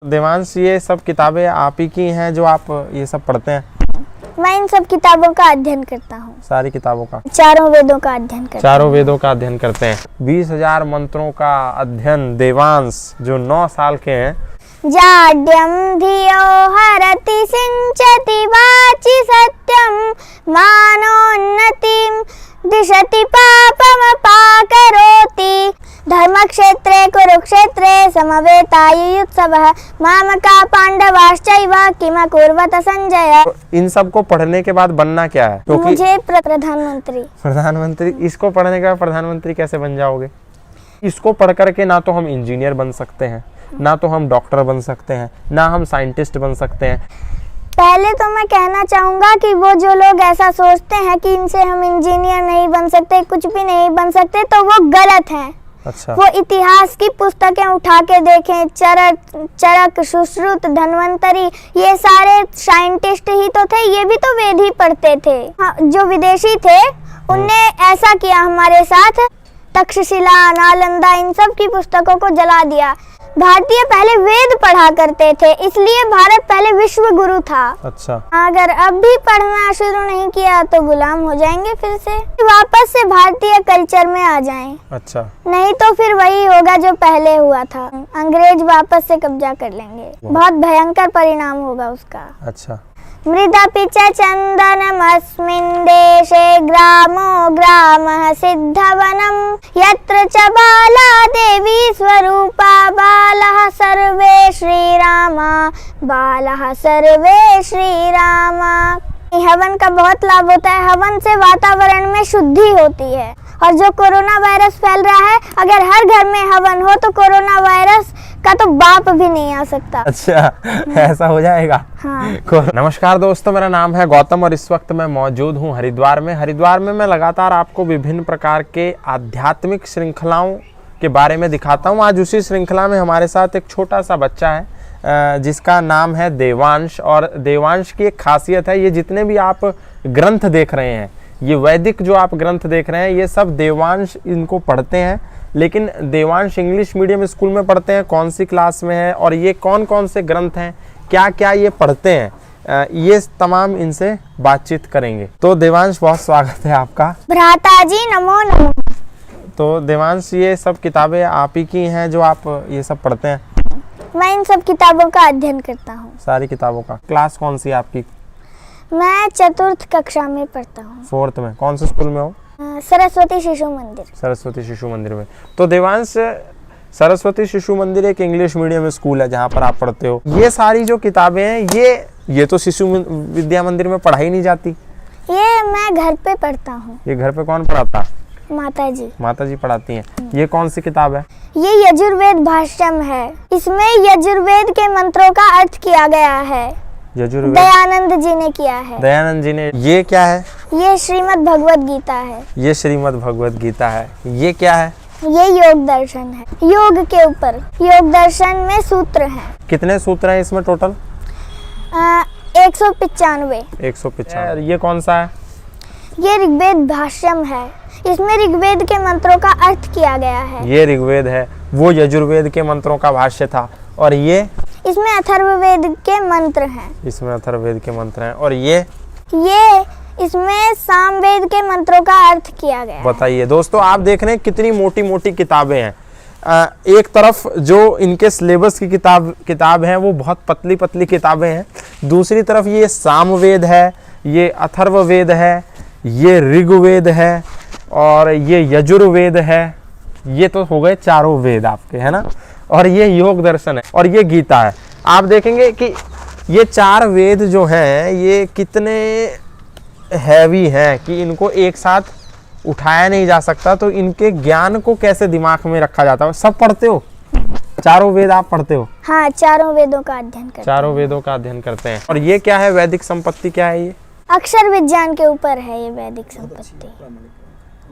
देवांश, ये सब किताबें आप ही की हैं जो आप ये सब पढ़ते हैं? मैं इन सब किताबों का अध्ययन करता हूँ। सारी किताबों का? चारों वेदों का अध्ययन करता हूँ। चारों वेदों का अध्ययन करते हैं। 20,000 मंत्रों का अध्ययन देवांश जो 9 साल के हैं। जाड्यं धियो हरति सिंचति वाचि सत्यं मानोन्नतिं दिशति पापमपाकरोति धर्मक्षेत्रे कुरुक्षेत्रे समवेतायुयुत्सवः मामका पांडवाश्चैव किमकुर्वत संजय। इन सब को पढ़ने के बाद बनना क्या है? क्योंकि मुझे प्रधानमंत्री। प्रधानमंत्री? इसको पढ़ने के बाद प्रधानमंत्री कैसे बन जाओगे? इसको पढ़ करके ना तो हम इंजीनियर बन सकते हैं, ना तो हम डॉक्टर बन सकते हैं, ना हम साइंटिस्ट बन सकते हैं। पहले तो मैं कहना चाहूँगा कि वो जो लोग ऐसा सोचते हैं कि इनसे हम इंजीनियर नहीं बन सकते, कुछ भी नहीं बन सकते, तो वो गलत हैं। अच्छा। वो इतिहास की पुस्तकें उठा के देखें, चरक, सुश्रुत, धन्वंतरी, ये सारे साइंटिस्ट ही तो थे, ये भी तो वेद ही पढ़ते थे। हाँ, जो विदेशी थे उनने ऐसा किया हमारे साथ। तक्षशिला, नालंदा, इन सब की पुस्तकों को जला दिया। भारतीय पहले वेद पढ़ा करते थे, इसलिए भारत पहले विश्व गुरु था। अच्छा। अगर अब भी पढ़ना शुरू नहीं किया तो गुलाम हो जाएंगे, फिर से वापस से भारतीय कल्चर में आ जाएं। अच्छा। नहीं तो फिर वही होगा जो पहले हुआ था, अंग्रेज वापस से कब्जा कर लेंगे। बहुत भयंकर परिणाम होगा उसका। अच्छा। मृदपि च चन्दनमस्मिन् देशे ग्रामो ग्रामः सिद्धवनं यत्र च बाला देवी स्वरूपा बालः सर्वे श्रीरामा बालः सर्वे श्रीरामा। हवन का बहुत लाभ होता है। हवन से वातावरण में शुद्धि होती है। और जो कोरोना वायरस फैल रहा है, अगर हर घर में हवन हो तो कोरोना वायरस का तो बाप भी नहीं आ सकता। अच्छा, ऐसा हो जाएगा। हाँ। नमस्कार दोस्तों, मेरा नाम है गौतम और इस वक्त मैं मौजूद हूँ हरिद्वार में। हरिद्वार में मैं लगातार आपको विभिन्न प्रकार के आध्यात्मिक श्रृंखलाओं के बारे में दिखाता हूँ। आज उसी श्रृंखला में हमारे साथ एक छोटा सा बच्चा है जिसका नाम है देवांश। और देवांश की एक खासियत है, ये जितने भी आप ग्रंथ देख रहे हैं, ये वैदिक जो आप ग्रंथ देख रहे हैं, ये सब देवांश इनको पढ़ते हैं। लेकिन देवांश इंग्लिश मीडियम स्कूल में पढ़ते हैं, कौन सी क्लास में है और ये कौन कौन से ग्रंथ हैं, क्या क्या ये पढ़ते हैं, ये तमाम इनसे बातचीत करेंगे। तो देवांश, बहुत स्वागत है आपका। भ्राता जी नमो नमो। तो देवांश, ये सब किताबें आप ही की हैं जो आप ये सब पढ़ते हैं? मैं इन सब किताबों का अध्ययन करता हूँ। सारी किताबों का? क्लास कौन सी है आपकी? मैं 4th कक्षा में पढ़ता हूँ। 4th में? कौन से स्कूल में हो? सरस्वती शिशु मंदिर। सरस्वती शिशु मंदिर में। तो देवांश, सरस्वती शिशु मंदिर एक इंग्लिश मीडियम स्कूल है जहाँ पर आप पढ़ते हो। ये सारी जो किताबें हैं, ये तो शिशु विद्या मंदिर में पढ़ाई नहीं जाती। ये मैं घर पे पढ़ता हूँ। ये घर पे कौन पढ़ाता? माता जी। माता जी पढ़ाती हैं। ये कौन सी किताब है? ये यजुर्वेद भाष्यम है। इसमें यजुर्वेद के मंत्रों का अर्थ किया गया है। यजुर्वेद दयानंद जी ने किया है। दयानंद जी ने। ये क्या है? ये श्रीमद् भगवद गीता है। ये श्रीमद् भगवद गीता है। ये क्या है? ये योग दर्शन है। योग के ऊपर योग दर्शन में सूत्र हैं। कितने सूत्र हैं इसमें टोटल? 195। 195। ये कौन सा है? ये ऋग्वेद भाष्यम है। इसमें ऋग्वेद के मंत्रों का अर्थ किया गया है। ये ऋग्वेद है, वो यजुर्वेद के मंत्रों का भाष्य था। और ये? इसमें अथर्ववेद के मंत्र हैं। इसमें अथर्ववेद के मंत्र हैं। और ये इसमें सामवेद के मंत्रों का अर्थ किया गया है। बताइए दोस्तों, आप देख रहे हैं कितनी मोटी मोटी किताबें हैं। एक तरफ जो इनके सिलेबस की किताब है वो बहुत पतली पतली किताबें हैं। दूसरी तरफ ये सामवेद है, ये अथर्ववेद है, ये ऋग्वेद है और ये यजुर्वेद है। ये तो हो गए चारों वेद आपके, है ना। और ये योग दर्शन है और ये गीता है। आप देखेंगे कि ये 4 वेद जो हैं ये कितने हैवी हैं कि इनको एक साथ उठाया नहीं जा सकता। तो इनके ज्ञान को कैसे दिमाग में रखा जाता है? सब पढ़ते हो? चारों वेद आप पढ़ते हो? हाँ, चारों वेदों का अध्ययन करते हैं। चारों वेदों का अध्ययन करते हैं। और ये क्या है? वैदिक संपत्ति क्या है? ये अक्षर विज्ञान के ऊपर है ये वैदिक संपत्ति।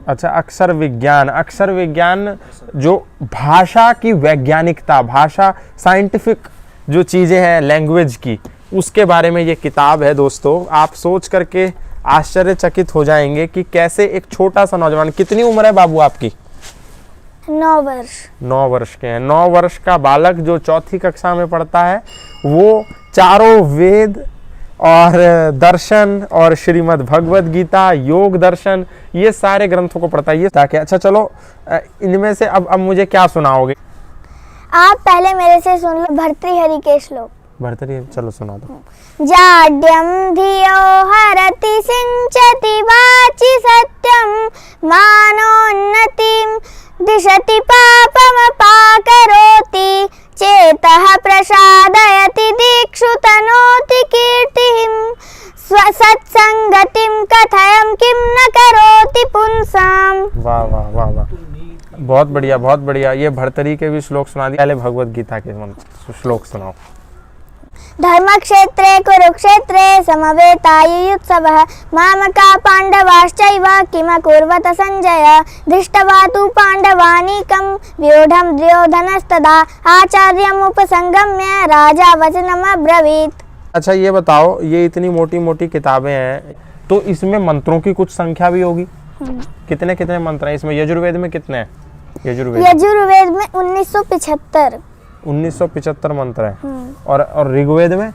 अच्छा, अक्षर विज्ञान। अक्षर विज्ञान जो भाषा की वैज्ञानिकता, भाषा साइंटिफिक जो चीज़ें हैं लैंग्वेज की, उसके बारे में ये किताब है। दोस्तों, आप सोच करके आश्चर्यचकित हो जाएंगे कि कैसे एक छोटा सा नौजवान। कितनी उम्र है बाबू आपकी? 9 वर्ष। 9 वर्ष के हैं। 9 वर्ष का बालक जो चौथी कक्षा में पढ़ता है वो चारों वेद और दर्शन और श्रीमद् भगवत गीता, योग दर्शन, ये सारे ग्रंथों को पढ़ता है। ये ताकि अच्छा चलो इनमें से अब मुझे क्या सुनाओगे? आप पहले मेरे से सुन लो भर्तृहरि के श्लोक। भर्तृहरि, चलो सुना दो। जाड्यं धियो हरति सिंचति वाचि सत्यं मानोन्नतिं दिशति पापमपाकरोति चेतः प्रसादयति दिक्षु तनोति कीर्तिं सत्संगतिं कथयं किं न करोति पुंसाम्। वाह वाह वाह वाह, बहुत बढ़िया बहुत बढ़िया। ये भर्तृहरि के भी श्लोक सुना दिए, पहले भगवत गीता के श्लोक सुनाओ। धर्मक्षेत्रे कुरुक्षेत्रे समवेतायुयुत्सवः मामका पाण्डवाश्चैव किमकुर्वत सञ्जय दृष्ट्वा तु पाण्डवानीकं व्यूढं दुर्योधनस्तदा आचार्यमुपसंगम्य राजा वचनमब्रवीत्। अच्छा ये बताओ, ये इतनी मोटी मोटी किताबें हैं तो इसमें मंत्रों की कुछ संख्या भी होगी? कितने कितने मंत्र हैं इसमें? यजुर्वेद में कितने हैं? यजुर्वेद में 1975 1975 मंत्र हैं। और ऋग्वेद में?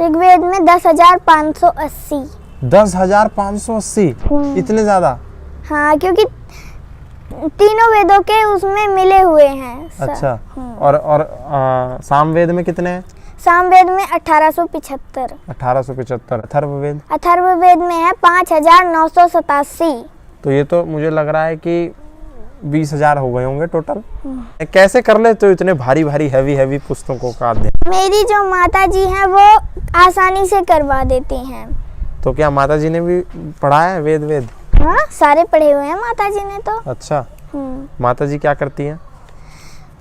ऋग्वेद में 10,580। 10,580? इतने ज्यादा? हाँ, क्योंकि तीनों वेदों के उसमें मिले हुए हैं। अच्छा, और सामवेद में कितने हैं? सामवेद में 1875। 1875। अथर्ववेद? अथर्ववेद में है 5,987। तो ये तो मुझे लग रहा है कि 20,000 हो गए होंगे टोटल। कैसे कर ले तो इतने भारी भारी हैवी पुस्तकों का अध्ययन? मेरी जो माता जी हैं वो आसानी से करवा देती हैं। तो क्या माता जी ने भी पढ़ा है वेद? हाँ, सारे पढ़े हुए हैं माता जी ने तो। अच्छा, माता जी क्या करती हैं?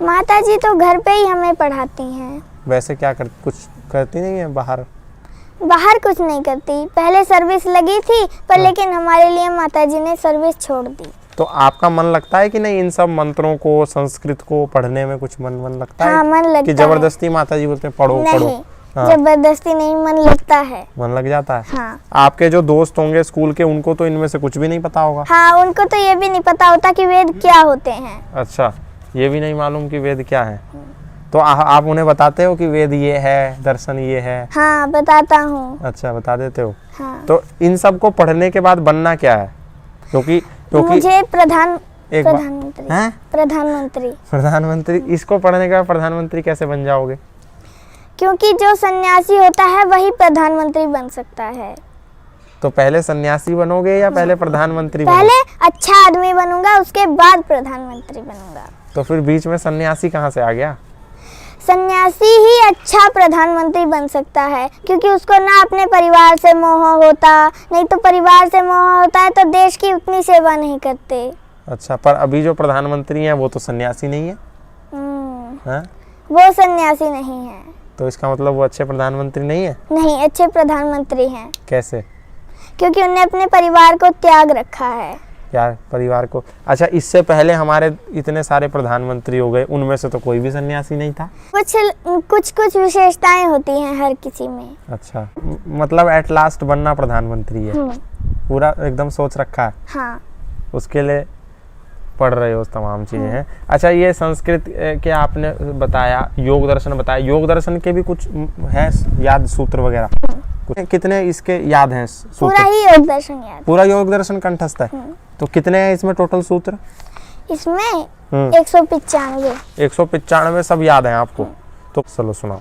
माता जी तो घर पे ही हमें पढ़ाती हैं। वैसे क्या कुछ करती नहीं है बाहर कुछ नहीं करती। पहले सर्विस लगी थी पर लेकिन हमारे लिए माता जी ने सर्विस छोड़ दी। तो आपका मन लगता है कि नहीं इन सब मंत्रों को, संस्कृत को पढ़ने में? कुछ मन लगता है? हाँ, मन लगता कि जबरदस्ती माता जी बोलते हैं पढ़ो पढ़ो? हाँ। जबरदस्ती नहीं, मन लगता है। मन लग जाता है। हाँ। आपके जो दोस्त होंगे स्कूल के, उनको तो इनमें से कुछ भी नहीं पता होगा? हाँ, उनको तो ये भी नहीं पता होता कि वेद क्या होते हैं। अच्छा, ये भी नहीं मालूम कि वेद क्या है। तो आप उन्हें बताते हो कि वेद ये है, दर्शन ये है? हाँ, बताता हूँ। अच्छा, बता देते हो। हाँ। तो इन सब को पढ़ने के बाद बनना क्या है? क्योंकि मुझे प्रधानमंत्री। प्रधानमंत्री? इसको पढ़ने के बाद प्रधानमंत्री कैसे बन जाओगे? क्योंकि जो सन्यासी होता है वही प्रधानमंत्री बन सकता है। तो पहले सन्यासी बनोगे या पहले प्रधानमंत्री? पहले अच्छा आदमी बनूंगा, उसके बाद प्रधानमंत्री बनूंगा। तो फिर बीच में सन्यासी कहाँ से आ गया? सन्यासी ही अच्छा प्रधानमंत्री बन सकता है, क्योंकि उसको ना अपने परिवार से मोह होता, नहीं तो परिवार से मोह होता है तो देश की उतनी सेवा नहीं करते। अच्छा, पर अभी जो प्रधानमंत्री हैं वो तो सन्यासी नहीं है? हाँ? वो सन्यासी नहीं है। तो इसका मतलब वो अच्छे प्रधानमंत्री नहीं है? नहीं, अच्छे प्रधानमंत्री हैं। कैसे? क्योंकि उन्होंने अपने परिवार को त्याग रखा है। यार, परिवार को? अच्छा, इससे पहले हमारे इतने सारे प्रधानमंत्री हो गए, उनमें से तो कोई भी सन्यासी नहीं था? कुछ विशेषताएं होती हैं हर किसी में। अच्छा, मतलब एट लास्ट बनना प्रधानमंत्री है? पूरा एकदम सोच रखा है? हाँ। उसके लिए पढ़ रहे हो तमाम चीजें हैं। अच्छा, ये संस्कृत के आपने बताया, योग दर्शन बताया, योग दर्शन के भी कुछ है याद सूत्र वगैरह? कितने इसके याद हैं सूत्र? पूरा ही योग दर्शन याद। पूरा योग दर्शन कंठस्थ है? तो कितने हैं इसमें टोटल सूत्र? इसमें 195। 195 सब याद हैं आपको? तो चलो सुनाओ।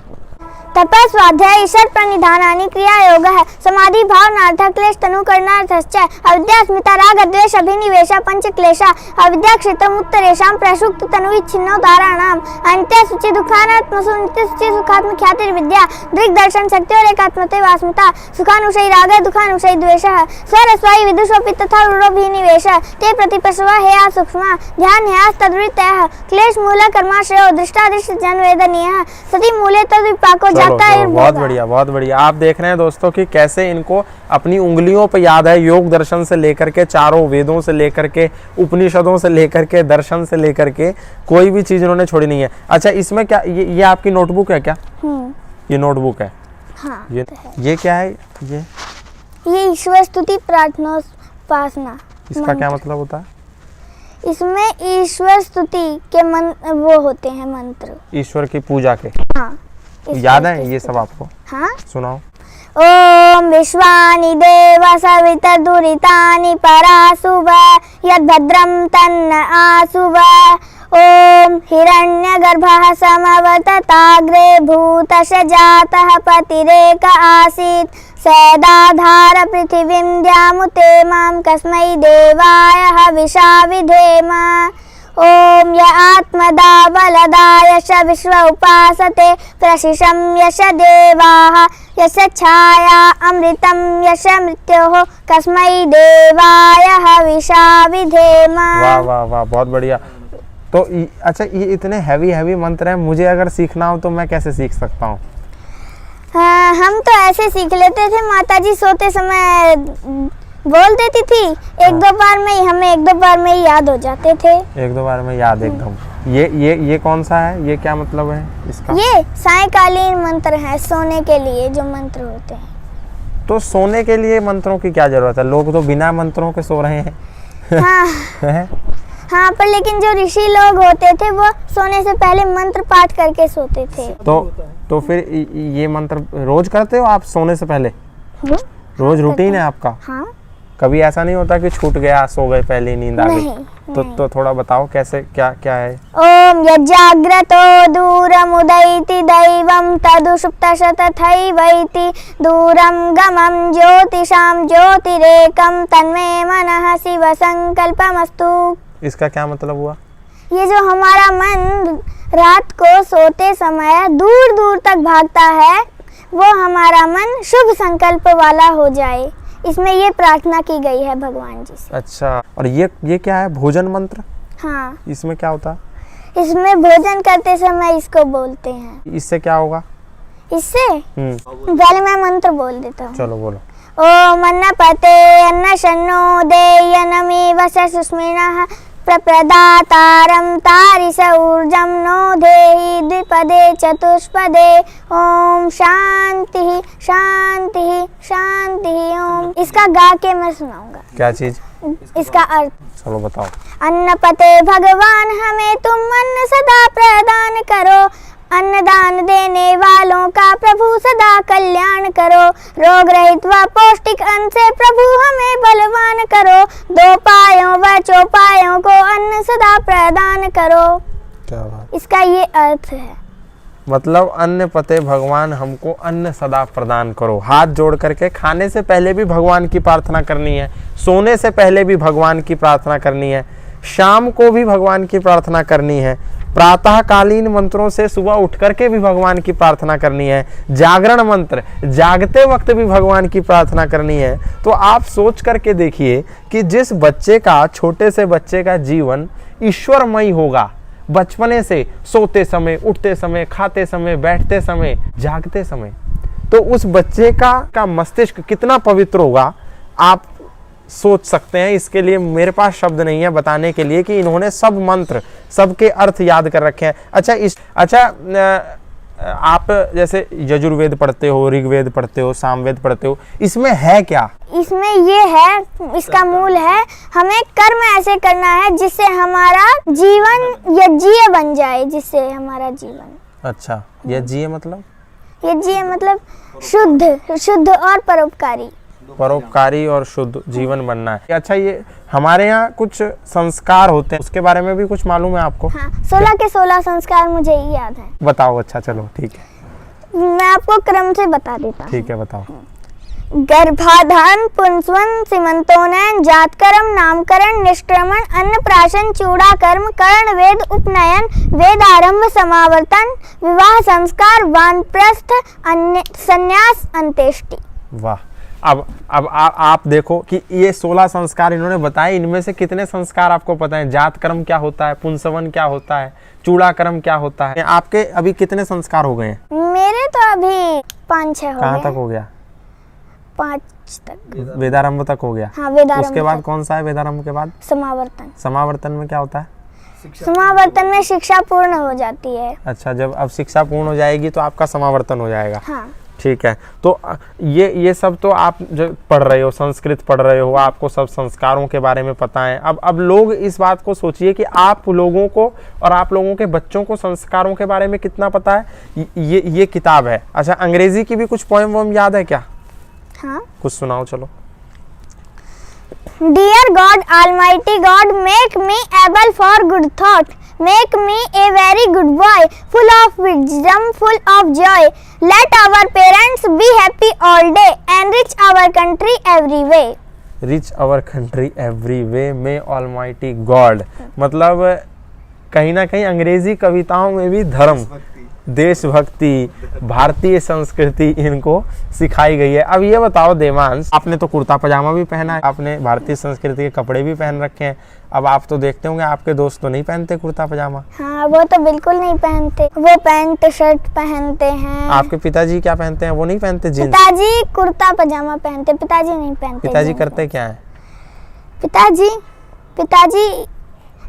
तपः स्वाध्याय ईश्वर प्रणिधानानि क्रिया योगः समाधि भावनार्थ क्लेश तनुकरणार्थश्च अविद्या स्मिता राग द्वेष अभिनिवेश पंच क्लेशा अविद्या क्षितम् उत्तरेषां प्रसुप्त तनुविच्छिन्नोदाराणाम् अन्त्य सुचि दुःखानात्मसु नित्य सुचि सुखात्म ख्याति विद्या दृग्दर्शन शक्ति और एकात्मते वास्मिता सुखानुशयी राग दुःखानुशयी द्वेषः स्वरस्वायी विदुषोऽपि तथा रूढोऽभिनिवेश ते प्रतिपश्व हेया सूक्ष्म ध्यान हेया तद्वृत्तयः क्लेश मूल कर्माश्रयो दृष्टादृष्ट जन वेदनीयः सति मूले तद्विपाको बहुत बढ़िया बहुत बढ़िया। आप देख रहे हैं दोस्तों कि कैसे इनको अपनी उंगलियों पे याद है, योग दर्शन से लेकर के, चारों वेदों से लेकर के, उपनिषदों से लेकर के, दर्शन से लेकर के, कोई भी चीज उन्होंने छोड़ी नहीं है। अच्छा, इसमें क्या ये आपकी नोटबुक है क्या? ये नोटबुक है? हाँ, ये क्या है? ये ईश्वर स्तुति प्रार्थना उपासना। इसका क्या मतलब होता है? इसमें ईश्वर स्तुति के वो होते हैं मंत्र। ईश्वर की पूजा के। हाँ, याद है ये सब आपको? हाँ। सुनाओ। ओम विश्वानि देव सवितर्दुरितानि परासुव यद्भद्रं तन्न आसुव। ओम हिरण्यगर्भः समवतताग्रे भूतश जातः पतिरेक आसीत् सैदाधार पृथिवीं द्यामुते मां कस्मै देवाय हविषा विधेम। ओम य आत्मदा बलदा यश विश्व उपासते प्रशिशं यश देवाः यश छाया अमृतं यश मृत्योः कस्मै देवाय हविषा विधेम। वाह वाह वाह, बहुत बढ़िया। तो अच्छा, ये इतने हैवी मंत्र हैं, मुझे अगर सीखना हो तो मैं कैसे सीख सकता हूँ? हम तो ऐसे सीख लेते थे, माताजी सोते समय बोल देती थी, एक दो बार में ही याद हो जाते थे। एक दो बार में याद एकदम। ये कौन सा है? ये क्या मतलब है इसका? ये सायंकालीन मंत्र है, सोने के लिए जो मंत्र होते हैं। तो सोने के लिए मंत्रों की क्या जरूरत है? लोग तो बिना मंत्रों के सो रहे हैं। हाँ हाँ, पर लेकिन जो ऋषि लोग होते थे वो सोने से पहले मंत्र पाठ करके सोते थे। तो फिर ये मंत्र रोज करते हो आप सोने से पहले? रोज रूटीन है आपका? हाँ। कभी ऐसा नहीं होता कि छूट गया, सो गए, पहले नींद आ गई? तो थोड़ा बताओ कैसे, क्या है? ओम यज्जाग्रतो दूरमुदैति दैवं तदुषुप्तश तथैवैति दूरं गमं ज्योतिषां ज्योतिरेकं तन्मे मनः शिव संकल्पमस्तु। इसका क्या मतलब हुआ? ये जो हमारा मन रात को सोते समय दूर दूर तक भागता है, वो हमारा मन शुभ संकल्प वाला हो जाए, इसमें ये प्रार्थना की गई है भगवान जी से। अच्छा, और ये क्या है? भोजन मंत्र? हाँ। इसमें क्या होता है? इसमें भोजन करते समय इसको बोलते हैं। इससे क्या होगा? इससे पहले मैं मंत्र बोल देता हूँ। चलो बोलो। ओम अन्नपते अन्नशन्नो देयनमेव सुस्मिनः प्रप्रदातारं तारिष ऊर्जं नो देहि द्विपदे चतुष्पदे। ओम शांति शांति शांति ओम। इसका गा के मैं सुनाऊंगा। क्या चीज? इसका अर्थ। चलो बताओ। अन्नपते भगवान हमें तुम अन्न सदा प्रदान करो, अन्नदान देने वालों का प्रभु सदा कल्याण करो, रोग रहित व पौष्टिक अन्न से प्रभु हमें बलवान करो, दो पायों व चौपायों को अन्न सदा प्रदान करो। क्या बात। इसका ये अर्थ है। मतलब अन्न पते भगवान हमको अन्न सदा प्रदान करो। हाथ जोड़ करके खाने से पहले भी भगवान की प्रार्थना करनी है, सोने से पहले भी भगवान की प्रार्थना करनी है, शाम को भी भगवान की प्रार्थना करनी है, प्रातःकालीन मंत्रों से सुबह उठ करके भी भगवान की प्रार्थना करनी है, जागरण मंत्र जागते वक्त भी भगवान की प्रार्थना करनी है। तो आप सोच करके देखिए कि जिस बच्चे का, छोटे से बच्चे का जीवन ईश्वरमय होगा, बचपने से सोते समय, उठते समय, खाते समय, बैठते समय, जागते समय, तो उस बच्चे का मस्तिष्क कितना पवित्र होगा आप सोच सकते हैं। इसके लिए मेरे पास शब्द नहीं है बताने के लिए कि इन्होंने सब मंत्र, सबके अर्थ याद कर रखे हैं। अच्छा, आप जैसे यजुर्वेद पढ़ते हो, ऋग्वेद पढ़ते हो, सामवेद पढ़ते हो, इसमें है क्या? इसमें ये है, इसका मूल है हमें कर्म ऐसे करना है जिससे हमारा जीवन यज्ञीय बन जाए, जिससे हमारा जीवन। अच्छा, यज्ञीय मतलब? यज्ञीय मतलब शुद्ध और परोपकारी और शुद्ध जीवन बनना है। अच्छा, ये हमारे यहाँ कुछ संस्कार होते हैं, उसके बारे में भी कुछ मालूम है आपको? हाँ, 16 के 16 संस्कार मुझे ही याद है। बताओ। अच्छा चलो ठीक है, मैं आपको क्रम से बता देता हूँ। ठीक है, बताओ। गर्भाधान, पुंसवन, सीमंतोनयन, जातकर्म, नामकरण, निष्क्रमण, अन्नप्राशन, चूड़ाकर्म, कर्ण वेद, उपनयन, वेदारंभ, समावर्तन, विवाह संस्कार, वानप्रस्थ, संन्यास, अंत्येष्टि। वाह। अब आप देखो कि ये 16 संस्कार इन्होंने बताए, इनमें से कितने संस्कार आपको पता है? जातकर्म क्या होता है, पुंसवन क्या होता है, चूड़ाकर्म क्या होता है? आपके अभी कितने संस्कार हो गए हैं? मेरे तो अभी 5-6 हो गए। कहाँ तक हो गया? 5 तक। वेदारंभ तक हो गया? हाँ, वेदारंभ। उसके बाद कौन सा है वेदारंभ के बाद? समावर्तन। समावर्तन में क्या होता है? समावर्तन में शिक्षा पूर्ण हो जाती है। अच्छा, जब अब शिक्षा पूर्ण हो जाएगी तो आपका समावर्तन हो जाएगा। हाँ। ठीक है। तो ये सब तो आप जो पढ़ रहे हो, संस्कृत पढ़ रहे हो, आपको सब संस्कारों के बारे में पता है। अब लोग इस बात को सोचिए कि आप लोगों को और आप लोगों के बच्चों को संस्कारों के बारे में कितना पता है। ये किताब है। अच्छा, अंग्रेजी की भी कुछ पोएम वोम याद है क्या? हाँ, कुछ सुनाओ चलो। Dear God, Almighty God, make me able for good thought. Make me a very good boy, full of wisdom, full of joy. Let our parents be happy all day and reach our country every way. Reach our country every way, may Almighty God। मतलब कहीं ना कहीं अंग्रेजी कविताओं में भी धर्म, देशभक्ति, भारतीय संस्कृति इनको सिखाई गई है। अब ये बताओ देवांश, आपने तो कुर्ता पजामा भी पहना है, आपने भारतीय संस्कृति के कपड़े भी पहन रखे हैं। अब आप तो देखते होंगे आपके दोस्त तो नहीं पहनते कुर्ता पजामा। हाँ, वो तो बिल्कुल नहीं पहनते, वो पैंट शर्ट पहनते हैं। आपके पिताजी क्या पहनते हैं? वो नहीं पहनते जींस? पिताजी कुर्ता पजामा पहनते, पिताजी नहीं पहनते। पिताजी करते क्या है? पिताजी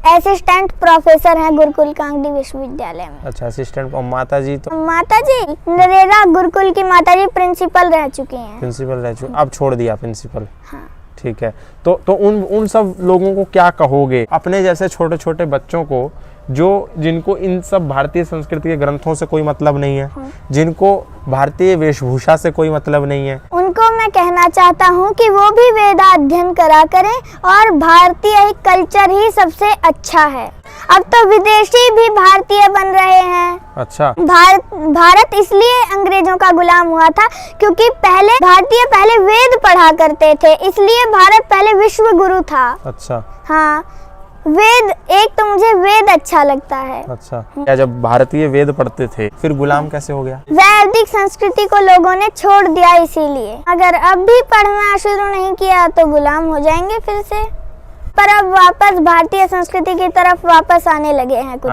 असिस्टेंट प्रोफेसर हैं गुरुकुल कांगड़ी विश्वविद्यालय में। अच्छा, असिस्टेंट। और माताजी? तो माताजी नरेगा गुरुकुल की माताजी प्रिंसिपल रह चुकी हैं। प्रिंसिपल रह चुकी, अब छोड़ दिया प्रिंसिपल। हाँ। ठीक है। तो उन सब लोगों को क्या कहोगे, अपने जैसे छोटे छोटे बच्चों को जिनको इन सब भारतीय संस्कृति के ग्रंथों से कोई मतलब नहीं है, जिनको भारतीय वेशभूषा से कोई मतलब नहीं है? उनको मैं कहना चाहता हूँ कि वो भी वेदाध्ययन करा करें और भारतीय कल्चर ही सबसे अच्छा है। अब तो विदेशी भी भारतीय बन रहे हैं। अच्छा। भारत इसलिए अंग्रेजों का गुलाम हुआ था क्योंकि भारतीय पहले वेद पढ़ा करते थे, इसलिए भारत पहले विश्व गुरु था। अच्छा। हाँ, वेद, एक तो मुझे वेद अच्छा लगता है। अच्छा, क्या जब भारतीय वेद पढ़ते थे फिर गुलाम कैसे हो गया? वैदिक संस्कृति को लोगों ने छोड़ दिया, इसीलिए। अगर अब भी पढ़ना शुरू नहीं किया तो गुलाम हो जाएंगे फिर से। पर अब वापस भारतीय संस्कृति की तरफ वापस आने लगे हैं कुछ।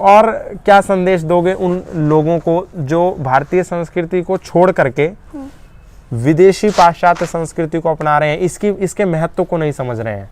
और क्या संदेश दोगे उन लोगों को जो भारतीय संस्कृति को छोड़ करके विदेशी पाश्चात्य संस्कृति को अपना रहे हैं, इसके महत्व को नहीं समझ रहे हैं?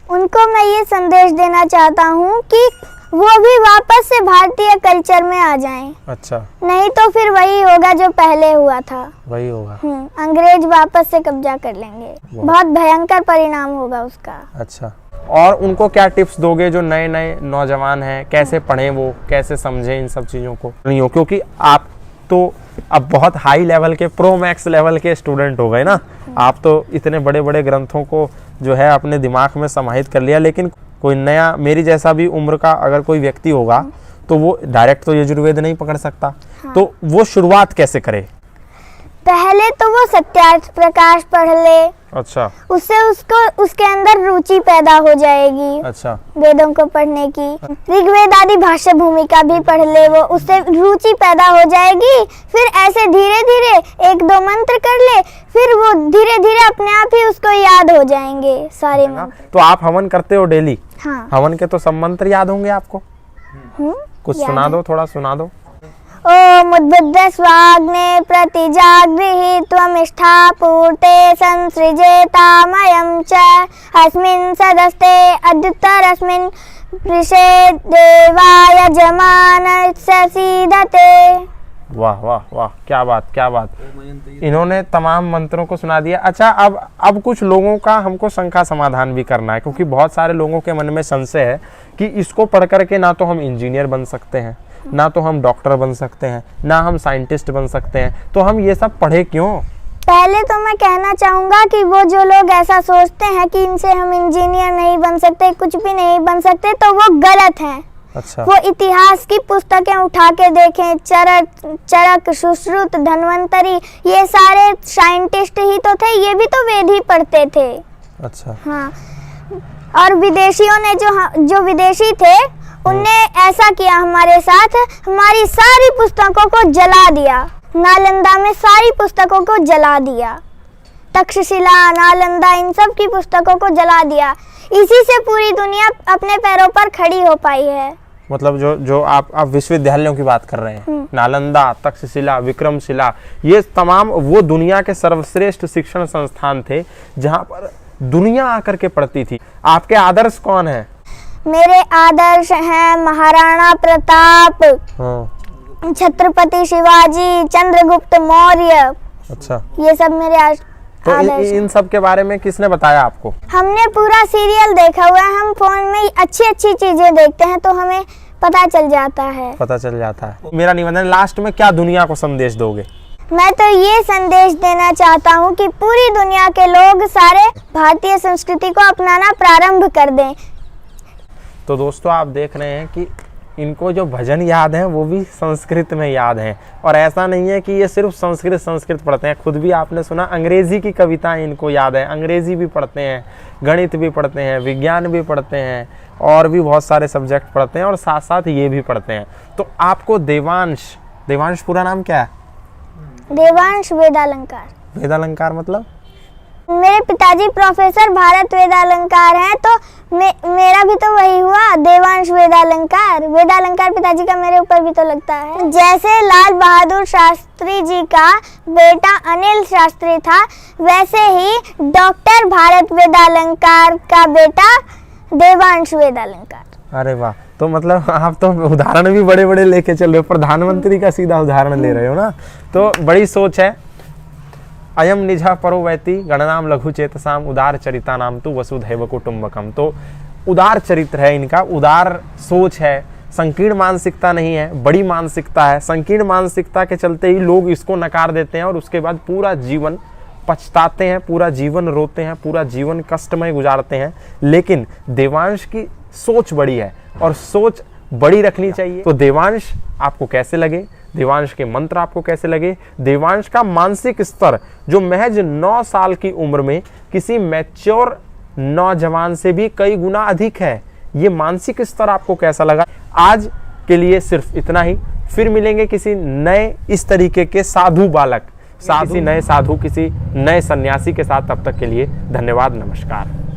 उनको मैं ये संदेश देना चाहता हूँ कि वो भी वापस से भारतीय कल्चर में आ जाएं। अच्छा। नहीं तो फिर वही होगा जो पहले हुआ था, वही होगा। अंग्रेज वापस से कब्जा कर लेंगे, बहुत भयंकर परिणाम होगा उसका। अच्छा। और उनको क्या टिप्स दोगे जो नए नए नौजवान हैं, कैसे पढ़ें, वो कैसे समझें इन सब चीजों को? नहीं हो, क्योंकि आप तो अब बहुत हाई लेवल के, प्रो मैक्स लेवल के स्टूडेंट हो गए ना। आप तो इतने बड़े बड़े ग्रंथों को जो है अपने दिमाग में समाहित कर लिया, लेकिन कोई नया मेरी जैसा भी उम्र का अगर कोई व्यक्ति होगा तो वो डायरेक्ट तो यजुर्वेद नहीं पकड़ सकता। हाँ। तो वो शुरुआत कैसे करे? पहले तो वो सत्यार्थ प्रकाश पढ़ ले। अच्छा। उससे उसके अंदर रुचि पैदा हो जाएगी। अच्छा। वेदों को पढ़ने की। ऋग्वेद आदि भाष्य भूमिका भी पढ़ ले वो, उससे रुचि पैदा हो जाएगी। फिर ऐसे धीरे धीरे 1-2 मंत्र कर ले, फिर वो धीरे धीरे अपने आप ही उसको याद हो जाएंगे सारे मंत्र। तो आप हवन करते हो डेली? हाँ। हवन के तो सब मंत्र याद होंगे आपको? कुछ सुना दो, थोड़ा सुना दो। ओम उद्बुद्ध स्वाग्ने प्रतिजागृहि त्वमिष्ठा पूर्ते संसृजेतामयं च अस्मिन् सदस्ते अद्युत्तरस्मिन् वृषे देवाय जमानस्य सीदते। वाह वाह वाह, क्या बात क्या बात। इन्होंने तमाम मंत्रों को सुना दिया। अच्छा, अब कुछ लोगों का हमको शंका समाधान भी करना है, क्योंकि बहुत सारे लोगों के मन में संशय है कि इसको पढ़ करके ना तो हम इंजीनियर बन सकते हैं, ना तो हम डॉक्टर बन सकते हैं, ना हम साइंटिस्ट बन सकते हैं, तो हम ये सब पढ़े क्यों? पहले तो मैं कहना चाहूँगा कि वो जो लोग ऐसा सोचते हैं कि इनसे हम इंजीनियर नहीं बन सकते, कुछ भी नहीं बन सकते, तो वो गलत हैं। अच्छा। वो इतिहास की पुस्तकें उठा के देखें, चरक, सुश्रुत, धन्वंतरी, ये सारे साइंटिस्ट ही तो थे, ये भी तो वेद ही पढ़ते थे। अच्छा। हाँ। और विदेशियों ने जो विदेशी थे उनने ऐसा किया हमारे साथ, हमारी सारी पुस्तकों को जला दिया। नालंदा में सारी पुस्तकों को जला दिया, तक्षशिला, नालंदा, इन सब की पुस्तकों को जला दिया। इसी से पूरी दुनिया अपने पैरों पर खड़ी हो पाई है। मतलब जो आप विश्वविद्यालयों की बात कर रहे हैं, नालंदा, तक्षशिला, विक्रमशिला, ये तमाम वो दुनिया के सर्वश्रेष्ठ शिक्षण संस्थान थे जहाँ पर दुनिया आकर के पढ़ती थी। आपके आदर्श कौन है? मेरे आदर्श हैं महाराणा प्रताप। हाँ। छत्रपति शिवाजी, चंद्रगुप्त मौर्य, अच्छा, ये सब मेरे तो आदर्श हैं। इन सब के बारे में किसने बताया आपको? हमने पूरा सीरियल देखा हुआ है। हम फोन में अच्छी अच्छी चीजें देखते हैं तो हमें पता चल जाता है। पता चल जाता है। मेरा निवेदन, लास्ट में क्या दुनिया को संदेश दोगे? मैं तो ये संदेश देना चाहता हूँ कि पूरी दुनिया के लोग सारे भारतीय संस्कृति को अपनाना प्रारंभ कर दें। तो दोस्तों, आप देख रहे हैं कि इनको जो भजन याद हैं वो भी संस्कृत में याद हैं। और ऐसा नहीं है कि ये सिर्फ संस्कृत पढ़ते हैं, खुद भी आपने सुना अंग्रेजी की कविताएं इनको याद है। अंग्रेजी भी पढ़ते हैं, गणित भी पढ़ते हैं, विज्ञान भी पढ़ते हैं, और भी बहुत सारे सब्जेक्ट पढ़ते हैं, और साथ साथ ये भी पढ़ते हैं। तो आपको देवांश पूरा नाम क्या है? देवांश वेदालंकार। वेदालंकार मतलब? मेरे पिताजी प्रोफेसर भारत वेदालंकार हैं, तो मेरा भी तो वही हुआ, देवांश वेदालंकार। वेदालंकार पिताजी का मेरे ऊपर भी तो लगता है। जैसे लाल बहादुर शास्त्री जी का बेटा अनिल शास्त्री था, वैसे ही डॉक्टर भारत वेदालंकार का बेटा देवांश वेदालंकार। अरे वाह, तो मतलब आप तो उदाहरण भी बड़े बड़े लेके चल रहे हो, प्रधानमंत्री का सीधा उदाहरण ले रहे हो ना, तो बड़ी सोच है। अयम निजः परो वैति गणनाम लघु चेतसाम उदार चरिता नाम तु वसुधैव कुटुंबकम। तो उदार चरित्र है इनका, उदार सोच है, संकीर्ण मानसिकता नहीं है, बड़ी मानसिकता है। संकीर्ण मानसिकता के चलते ही लोग इसको नकार देते हैं और उसके बाद पूरा जीवन पछताते हैं, पूरा जीवन रोते हैं, पूरा जीवन कष्टमय गुजारते हैं। लेकिन देवांश की सोच बड़ी है और सोच बड़ी रखनी चाहिए। तो देवांश आपको कैसे लगे? देवांश के मंत्र आपको कैसे लगे? देवांश का मानसिक स्तर जो महज 9 साल की उम्र में किसी मैच्योर नौजवान से भी कई गुना अधिक है, ये मानसिक स्तर आपको कैसा लगा? आज के लिए सिर्फ इतना ही, फिर मिलेंगे किसी नए इस तरीके के साधु बालक, किसी नए साधु, किसी नए सन्यासी के साथ। तब तक के लिए धन्यवाद, नमस्कार।